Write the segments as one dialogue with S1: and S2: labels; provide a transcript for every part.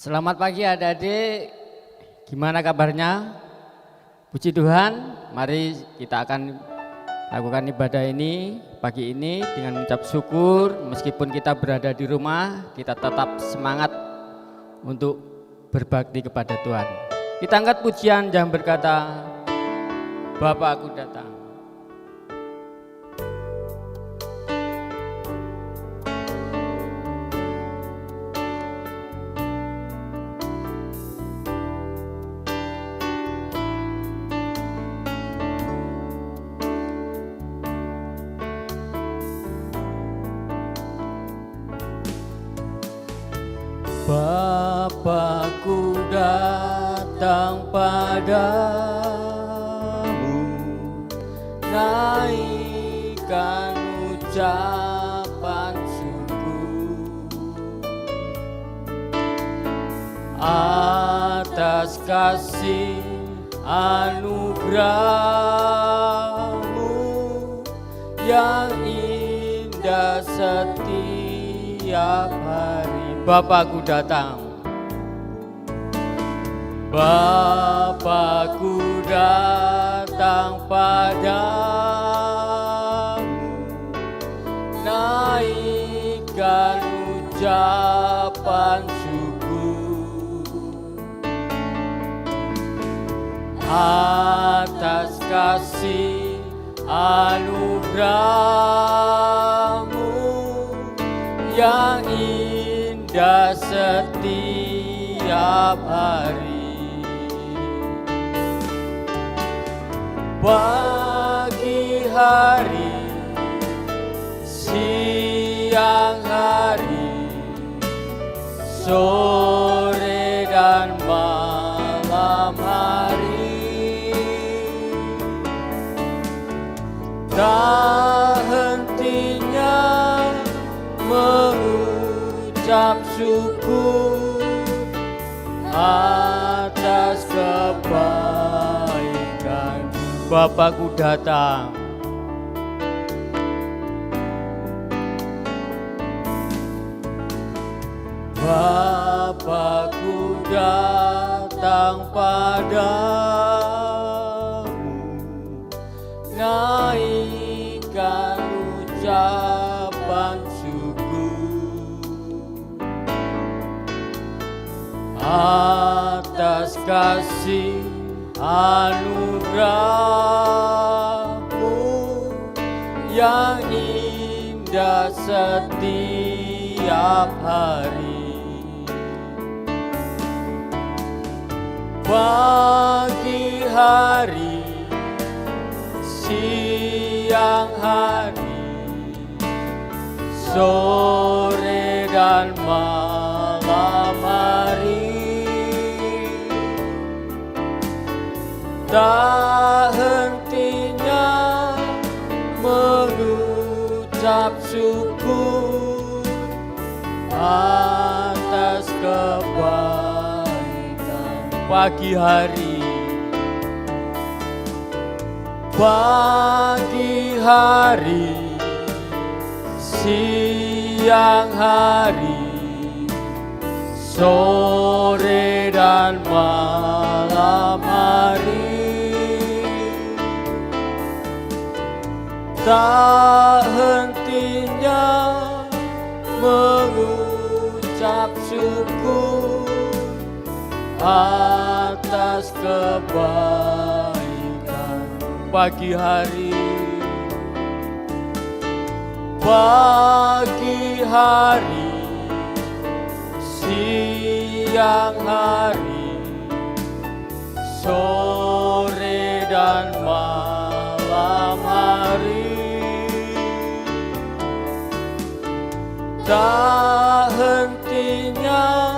S1: Selamat pagi adik-adik, gimana kabarnya? Puji Tuhan, mari kita akan lakukan ibadah ini pagi ini dengan mengucap syukur. Meskipun kita berada di rumah, kita tetap semangat untuk berbakti kepada Tuhan. Kita angkat pujian yang berkata, Bapa aku datang. Bapakku datang padamu, naikkan ucapan syukur atas kasih anugerahmu yang indah setiap hari. Bapakku datang, Bapakku datang padamu, naikkan ucapan syukur atas kasih anugerahmu yang indah setiap hari. Pagi hari, siang hari, sore dan malam hari, tak hentinya mengucap syukur atas kebaikan. Bapakku datang, Bapakku datang padamu, naikkan ucapan atas kasih anugerahmu yang indah setiap hari. Pagi hari, siang hari, sore dan malam hari, tak hentinya mengucap syukur atas kebaikan. Pagi hari, pagi hari, siang hari, sore dan malam hari, tak hentinya mengucap syukur atas kebaikan. Pagi hari, pagi hari, siang hari, sore dan malam hari, tak hentinya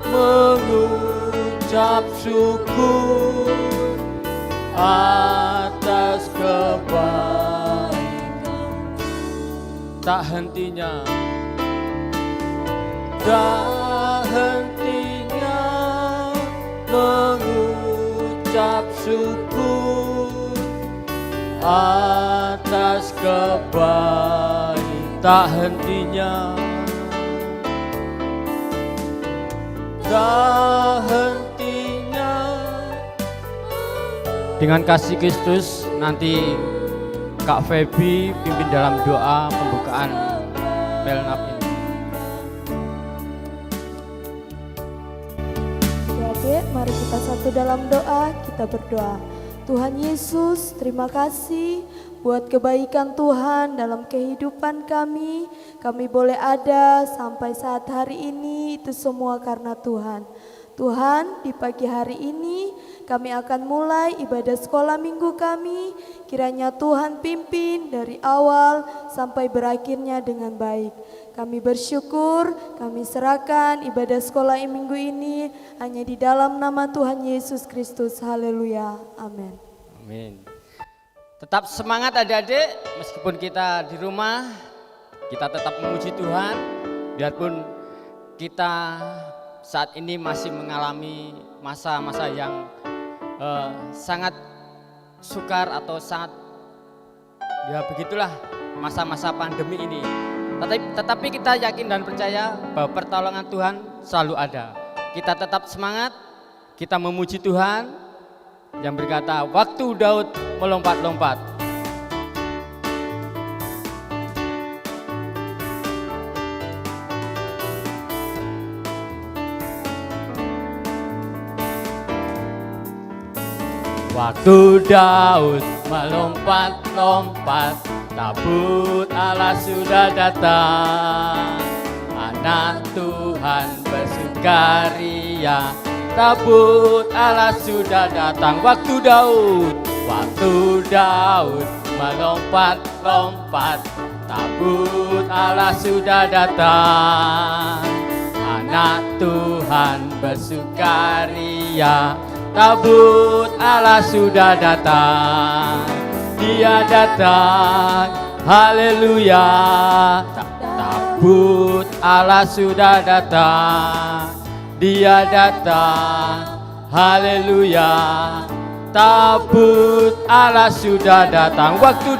S1: mengucap syukur atas kebaikan. Tak hentinya, tak hentinya mengucap syukur atas kebaikan. Tak hentinya, tak hentinya. Dengan kasih Kristus nanti Kak Feby pimpin dalam doa pembukaan Melnap ini.
S2: Adik, mari kita satu dalam doa, kita berdoa. Tuhan Yesus, terima kasih buat kebaikan Tuhan dalam kehidupan kami. Kami boleh ada sampai saat hari ini, itu semua karena Tuhan. Tuhan, di pagi hari ini kami akan mulai ibadah sekolah minggu kami. Kiranya Tuhan pimpin dari awal sampai berakhirnya dengan baik. Kami bersyukur, kami serahkan ibadah sekolah minggu ini hanya di dalam nama Tuhan Yesus Kristus. Haleluya. Amin.
S1: Amin. Tetap semangat adik-adik, meskipun kita di rumah, kita tetap memuji Tuhan. Biarpun kita saat ini masih mengalami masa-masa yang sangat sukar atau sangat, ya begitulah masa-masa pandemi ini. Tetapi kita yakin dan percaya bahwa pertolongan Tuhan selalu ada. Kita tetap semangat, kita memuji Tuhan yang berkata, waktu Daud melompat-lompat. Waktu Daud melompat-lompat, tabut Allah sudah datang. Anak Tuhan bersukaria, tabut Allah sudah datang. Waktu Daud melompat-lompat, tabut Allah sudah datang. Anak Tuhan bersukaria, tabut Allah sudah datang. Dia datang, haleluya. Tabut Allah sudah datang. Dia datang, haleluya. Tabut Allah sudah datang. Waktu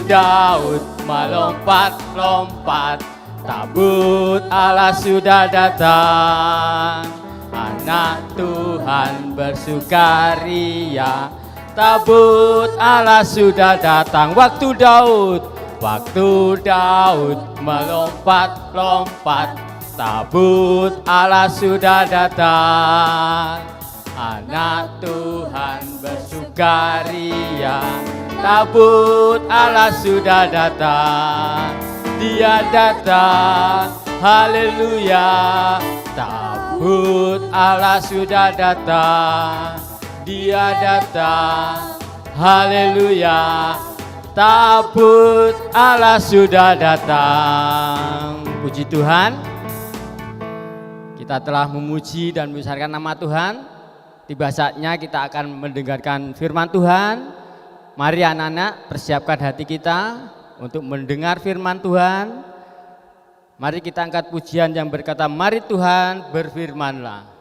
S1: Daud melompat-lompat, tabut Allah sudah datang. Anak Tuhan bersukaria, tabut Allah sudah datang. Waktu Daud melompat-lompat, tabut Allah sudah datang. Anak Tuhan bersukaria, tabut Allah sudah datang. Dia datang, haleluya. Tabut Allah sudah datang. Dia datang, haleluya. Tabut Allah sudah datang. Puji Tuhan, kita telah memuji dan membesarkan nama Tuhan. Tiba saatnya kita akan mendengarkan firman Tuhan. Mari anak-anak persiapkan hati kita untuk mendengar firman Tuhan. Mari kita angkat pujian yang berkata, mari Tuhan berfirmanlah.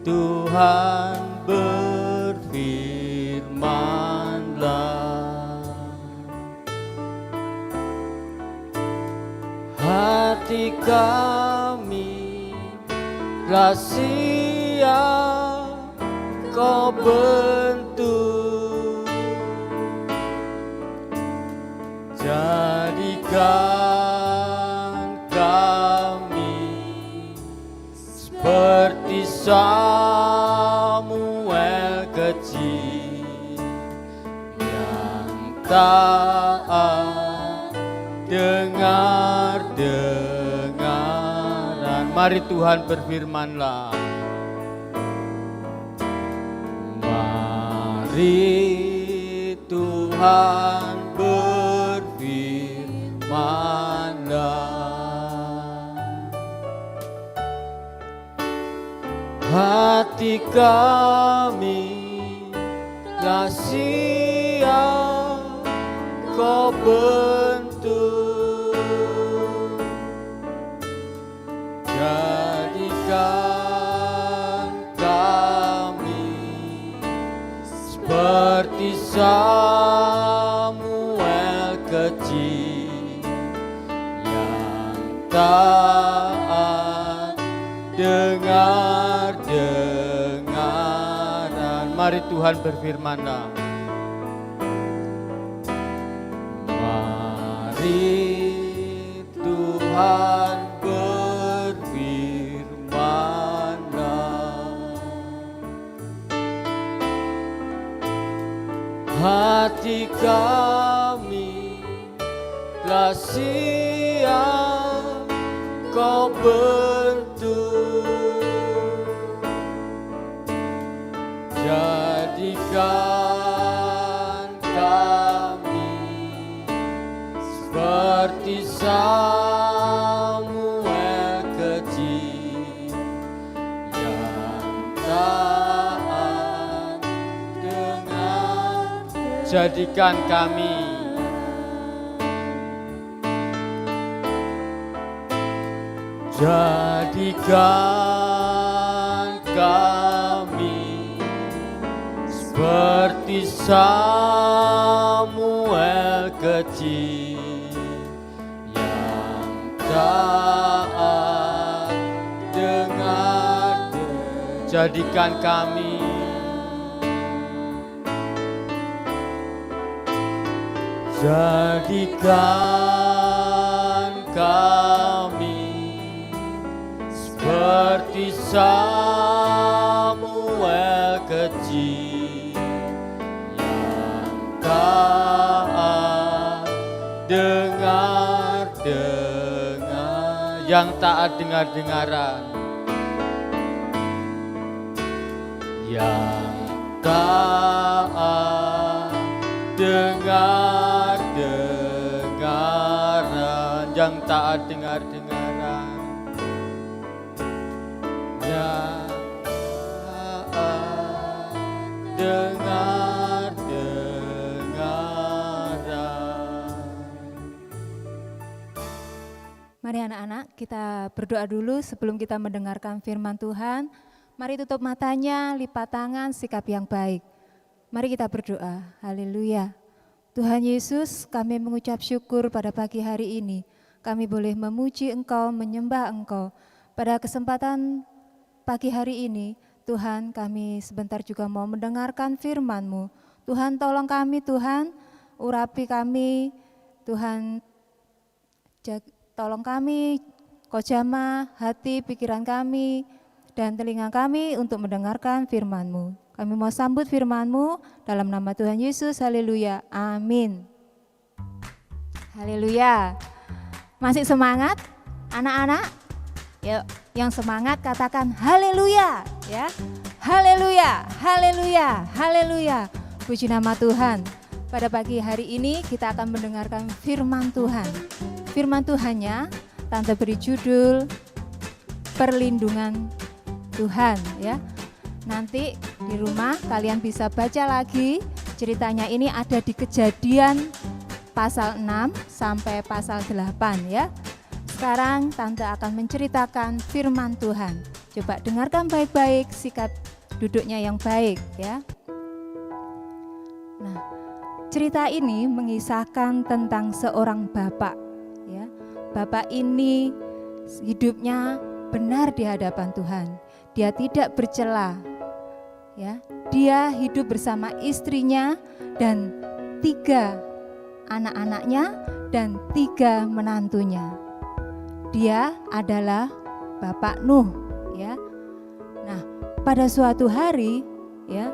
S1: Tuhan berfirmanlah, hati kami telah siap Kau bentuk, jadikan kami seperti Samuel kecil yang taat dengar-dengaran. Mari Tuhan berfirmanlah. Mari Tuhan berfirmanlah, hati kami telah siap Kau bentuk, jadikan Jadikan kami seperti Samuel kecil yang taat dengar-dengaran. Mari Tuhan berfirman-Nya. Mari Tuhan berfirman-Nya. Hati kami telah siap Kau bentuk. Jadikan kami seperti Samuel kecil yang taat dengar. Jadikan kami seperti Samuel kecil yang taat dengar. Jadikan kami seperti Samuel kecil yang taat dengar-dengaran, yang taat dengar-dengaran, yang taat dengar-dengaran, yang taat dengar-dengaran.
S3: Mari anak-anak kita berdoa dulu sebelum kita mendengarkan firman Tuhan. Mari tutup matanya, lipat tangan, sikap yang baik. Mari kita berdoa. Haleluya. Tuhan Yesus, kami mengucap syukur pada pagi hari ini. Kami boleh memuji Engkau, menyembah Engkau. Pada kesempatan pagi hari ini, Tuhan, kami sebentar juga mau mendengarkan firman-Mu. Tuhan, tolong kami, Tuhan, urapi kami. Tuhan, tolong kami, Kau jamah hati, pikiran kami, dan telinga kami untuk mendengarkan firman-Mu. Kami mau sambut firman-Mu dalam nama Tuhan Yesus, haleluya, amin. Haleluya. Masih semangat anak-anak? Yuk, yang semangat katakan haleluya ya. Haleluya, haleluya, haleluya. Puji nama Tuhan. Pada pagi hari ini kita akan mendengarkan firman Tuhan. Firman Tuhannya Tante beri judul Perlindungan Tuhan ya. Nanti di rumah kalian bisa baca lagi ceritanya. Ini ada di Kejadian pasal 6 sampai pasal 8 ya. Sekarang Tante akan menceritakan firman Tuhan. Coba dengarkan baik-baik, sikap duduknya yang baik ya. Nah, cerita ini mengisahkan tentang seorang bapak ya. Bapak ini hidupnya benar di hadapan Tuhan. Dia tidak bercela. Ya, dia hidup bersama istrinya dan 3 anak-anaknya dan 3 menantunya. Dia adalah Bapak Nuh, ya. Nah, pada suatu hari, ya,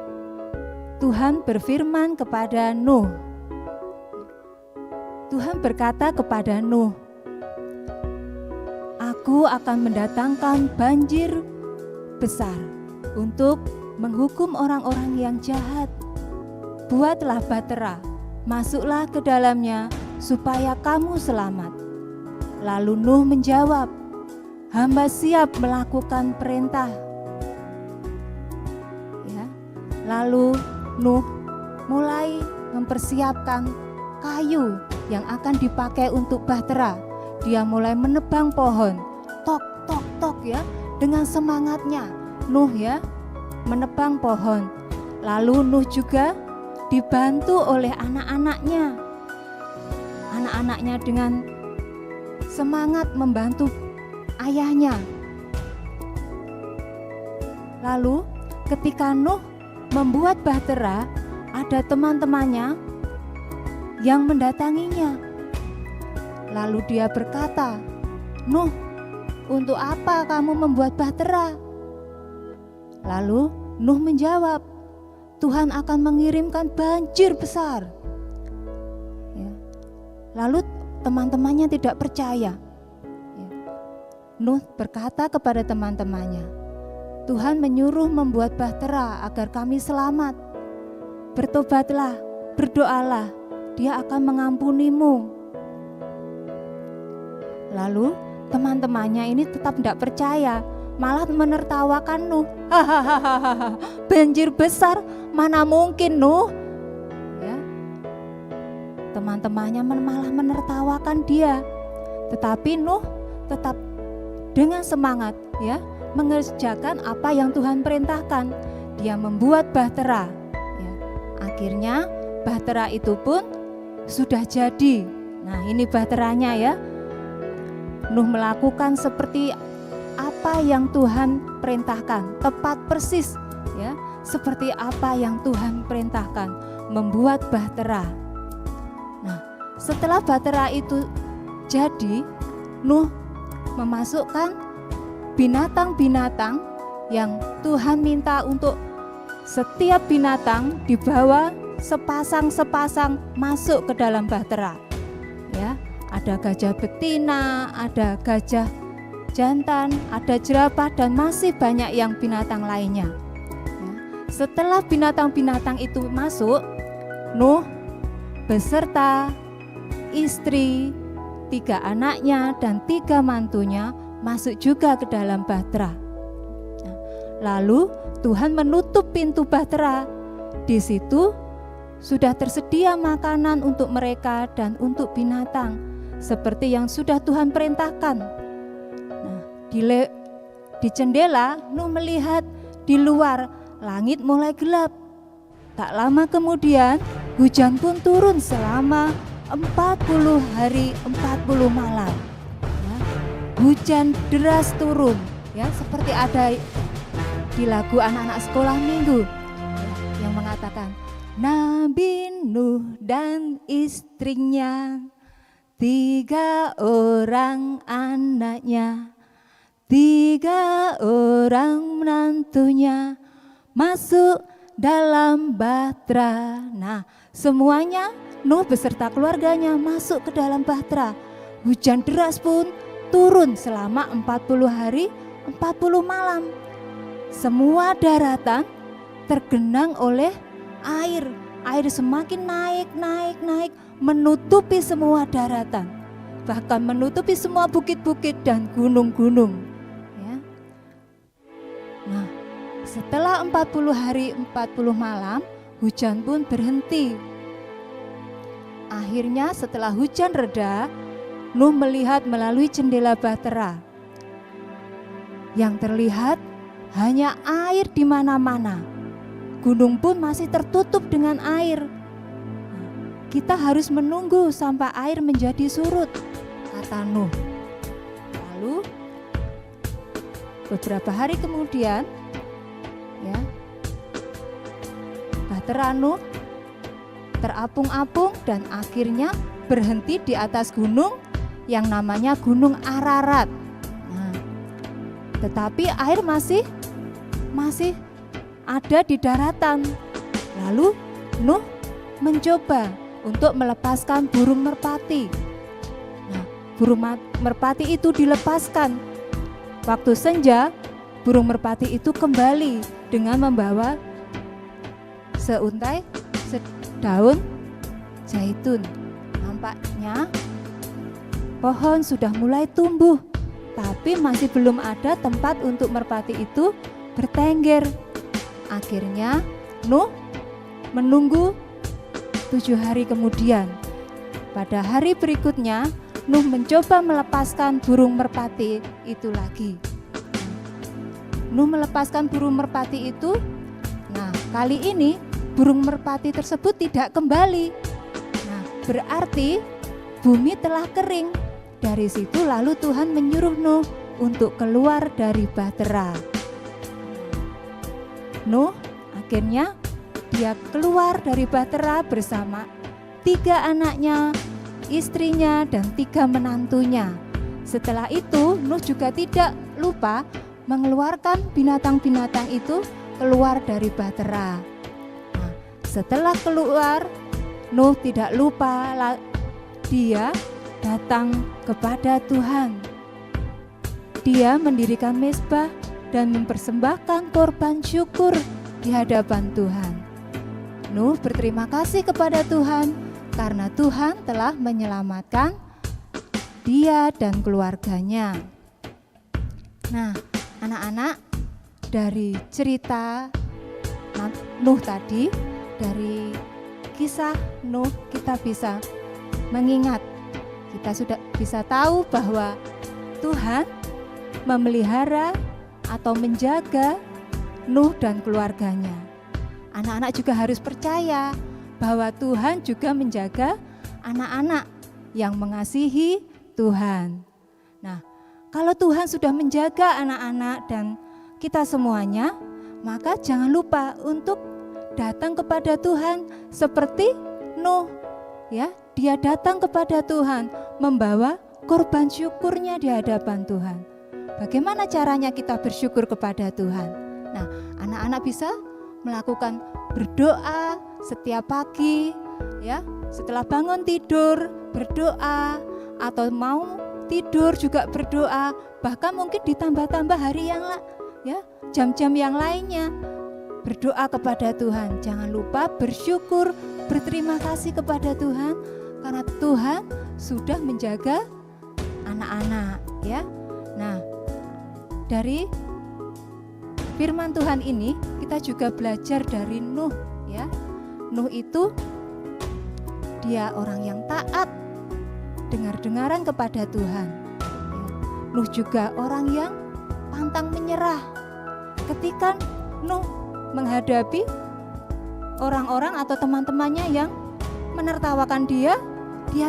S3: Tuhan berfirman kepada Nuh. Tuhan berkata kepada Nuh, "Aku akan mendatangkan banjir besar untuk menghukum orang-orang yang jahat. Buatlah bahtera, masuklah ke dalamnya supaya kamu selamat." Lalu Nuh menjawab, "Hamba siap melakukan perintah." Ya. Lalu Nuh mulai mempersiapkan kayu yang akan dipakai untuk bahtera. Dia mulai menebang pohon, tok tok tok ya, dengan semangatnya Nuh ya menebang pohon. Lalu Nuh juga dibantu oleh anak-anaknya. Anak-anaknya dengan semangat membantu ayahnya. Lalu ketika Nuh membuat bahtera, ada teman-temannya yang mendatanginya. Lalu dia berkata, "Nuh, untuk apa kamu membuat bahtera?" Lalu Nuh menjawab, "Tuhan akan mengirimkan banjir besar." Ya. Lalu teman-temannya tidak percaya. Ya. Nuh berkata kepada teman-temannya, "Tuhan menyuruh membuat bahtera agar kami selamat. Bertobatlah, berdoalah, Dia akan mengampunimu." Lalu teman-temannya ini tetap tidak percaya, malah menertawakan Nuh. "Hahaha, banjir besar, mana mungkin Nuh?" Ya. Teman-temannya malah menertawakan dia. Tetapi Nuh tetap dengan semangat ya mengerjakan apa yang Tuhan perintahkan. Dia membuat bahtera. Ya. Akhirnya bahtera itu pun sudah jadi. Nah, ini bahteranya ya. Nuh melakukan seperti apa yang Tuhan perintahkan, tepat persis ya, seperti apa yang Tuhan perintahkan, membuat bahtera. Nah, setelah bahtera itu jadi, Nuh memasukkan binatang-binatang yang Tuhan minta untuk setiap binatang dibawa sepasang-sepasang masuk ke dalam bahtera. Ya, ada gajah betina, ada gajah jantan, ada jerapah, dan masih banyak yang binatang lainnya. Ya. Setelah binatang-binatang itu masuk, Nuh beserta istri, 3 anaknya dan 3 mantunya masuk juga ke dalam bahtera. Nah, lalu Tuhan menutup pintu bahtera. Di situ sudah tersedia makanan untuk mereka dan untuk binatang, seperti yang sudah Tuhan perintahkan. Nah, di jendela Nuh melihat di luar langit mulai gelap. Tak lama kemudian hujan pun turun selama 40 hari 40 malam. Ya, hujan deras turun, ya seperti ada di lagu anak-anak sekolah minggu ya, yang mengatakan, Nabi Nuh dan istrinya, 3 orang anaknya, 3 orang menantunya masuk dalam bahtera. Nah, semuanya Nuh beserta keluarganya masuk ke dalam bahtera. Hujan deras pun turun selama 40 hari 40 malam. Semua daratan tergenang oleh air. Air semakin naik, menutupi semua daratan, bahkan menutupi semua bukit-bukit dan gunung-gunung. Ya. Nah, setelah 40 hari 40 malam, hujan pun berhenti. Akhirnya setelah hujan reda, Nuh melihat melalui jendela bahtera. Yang terlihat hanya air di mana-mana. Gunung pun masih tertutup dengan air. Kita harus menunggu sampai air menjadi surut, kata Nuh. Lalu beberapa hari kemudian, ya, bahtera Nuh terapung-apung dan akhirnya berhenti di atas gunung yang namanya Gunung Ararat. Nah, tetapi air masih ada di daratan. Lalu Nuh mencoba untuk melepaskan burung merpati. Nah, burung merpati itu dilepaskan. Waktu senja, burung merpati itu kembali dengan membawa seuntai daun zaitun. Nampaknya pohon sudah mulai tumbuh, tapi masih belum ada tempat untuk merpati itu bertengger. Akhirnya Nuh menunggu 7 hari kemudian. Pada hari berikutnya Nuh mencoba melepaskan burung merpati itu lagi. Nuh melepaskan burung merpati itu. Nah, kali ini burung merpati tersebut tidak kembali. Nah, berarti bumi telah kering. Dari situ lalu Tuhan menyuruh Nuh untuk keluar dari bahtera. Nuh akhirnya dia keluar dari bahtera bersama 3 anaknya, istrinya, dan 3 menantunya. Setelah itu Nuh juga tidak lupa mengeluarkan binatang-binatang itu keluar dari bahtera. Nah, setelah keluar, Nuh tidak lupa dia datang kepada Tuhan. Dia mendirikan mezbah dan mempersembahkan korban syukur di hadapan Tuhan. Nuh berterima kasih kepada Tuhan karena Tuhan telah menyelamatkan dia dan keluarganya. Nah, anak-anak, dari cerita Nuh tadi, dari kisah Nuh kita bisa mengingat, kita sudah bisa tahu bahwa Tuhan memelihara atau menjaga Nuh dan keluarganya. Anak-anak juga harus percaya bahwa Tuhan juga menjaga anak-anak yang mengasihi Tuhan. Nah, kalau Tuhan sudah menjaga anak-anak dan kita semuanya, maka jangan lupa untuk datang kepada Tuhan seperti Nuh. Ya, dia datang kepada Tuhan membawa korban syukurnya di hadapan Tuhan. Bagaimana caranya kita bersyukur kepada Tuhan? Nah, anak-anak bisa melakukan berdoa setiap pagi, ya, setelah bangun tidur berdoa, atau mau tidur juga berdoa, bahkan mungkin ditambah-tambah hari yang jam-jam yang lainnya berdoa kepada Tuhan. Jangan lupa bersyukur, berterima kasih kepada Tuhan karena Tuhan sudah menjaga anak-anak, ya. Nah, dari firman Tuhan ini kita juga belajar dari Nuh, ya. Nuh itu dia orang yang taat, dengar-dengaran kepada Tuhan. Nuh juga orang yang pantang menyerah. Ketika Nuh menghadapi orang-orang atau teman-temannya yang menertawakan dia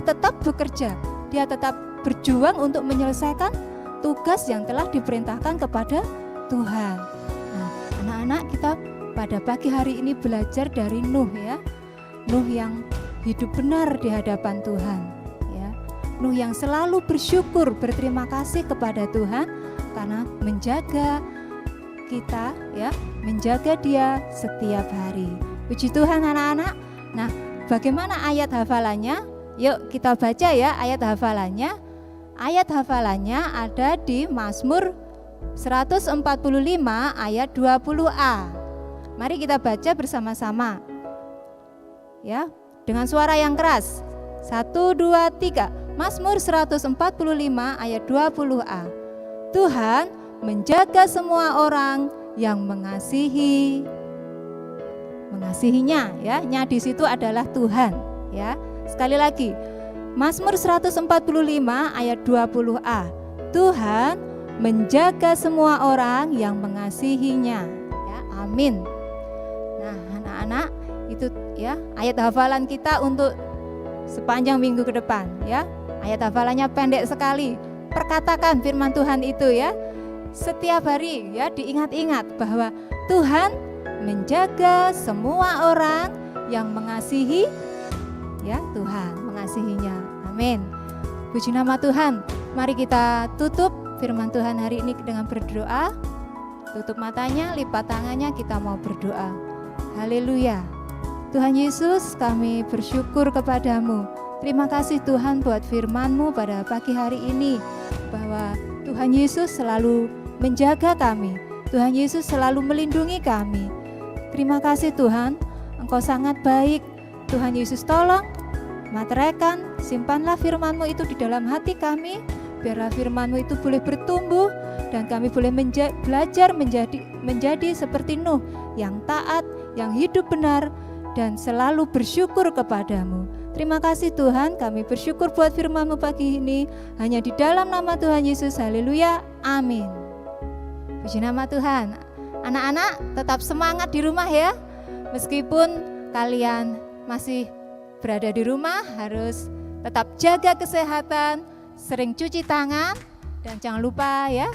S3: tetap bekerja, dia tetap berjuang untuk menyelesaikan tugas yang telah diperintahkan kepada Tuhan. Nah, anak-anak, kita pada pagi hari ini belajar dari Nuh, ya. Nuh yang hidup benar di hadapan Tuhan, ya. Nuh yang selalu bersyukur, berterima kasih kepada Tuhan karena menjaga kita, ya, menjaga dia setiap hari. Puji Tuhan anak-anak. Nah, bagaimana ayat hafalannya? Yuk kita baca ya ayat hafalannya. Ayat hafalannya ada di Mazmur 145 ayat 20a. Mari kita baca bersama-sama. Ya, dengan suara yang keras. 1, 2, 3. Mazmur 145 ayat 20a. Tuhan menjaga semua orang yang mengasihinya, ya. Nya di situ adalah Tuhan, ya. Sekali lagi, Mazmur 145 ayat 20a. Tuhan menjaga semua orang yang mengasihinya, ya. Amin. Nah, anak-anak, itu ya ayat hafalan kita untuk sepanjang minggu ke depan, ya. Ayat hafalannya pendek sekali. Perkatakan firman Tuhan itu, ya. Setiap hari, ya, diingat-ingat bahwa Tuhan menjaga semua orang yang mengasihi, ya, Tuhan mengasihinya. Amin. Puji nama Tuhan. Mari kita tutup firman Tuhan hari ini dengan berdoa. Tutup matanya, lipat tangannya, kita mau berdoa. Haleluya. Tuhan Yesus, kami bersyukur kepadamu. Terima kasih Tuhan buat firman-Mu pada pagi hari ini, bahwa Tuhan Yesus selalu menjaga kami. Tuhan Yesus selalu melindungi kami. Terima kasih Tuhan, Engkau sangat baik. Tuhan Yesus, tolong materaikan, simpanlah firman-Mu itu di dalam hati kami, biarlah firman-Mu itu boleh bertumbuh dan kami boleh belajar menjadi seperti Nuh yang taat, yang hidup benar dan selalu bersyukur kepadamu. Terima kasih Tuhan, kami bersyukur buat firman-Mu pagi ini, hanya di dalam nama Tuhan Yesus. Haleluya, amin. Puji nama Tuhan. Anak-anak tetap semangat di rumah ya. Meskipun kalian masih berada di rumah, harus tetap jaga kesehatan, sering cuci tangan, dan jangan lupa ya,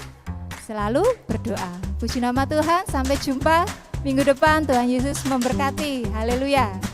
S3: selalu berdoa. Puji nama Tuhan, sampai jumpa minggu depan. Tuhan Yesus memberkati. Haleluya.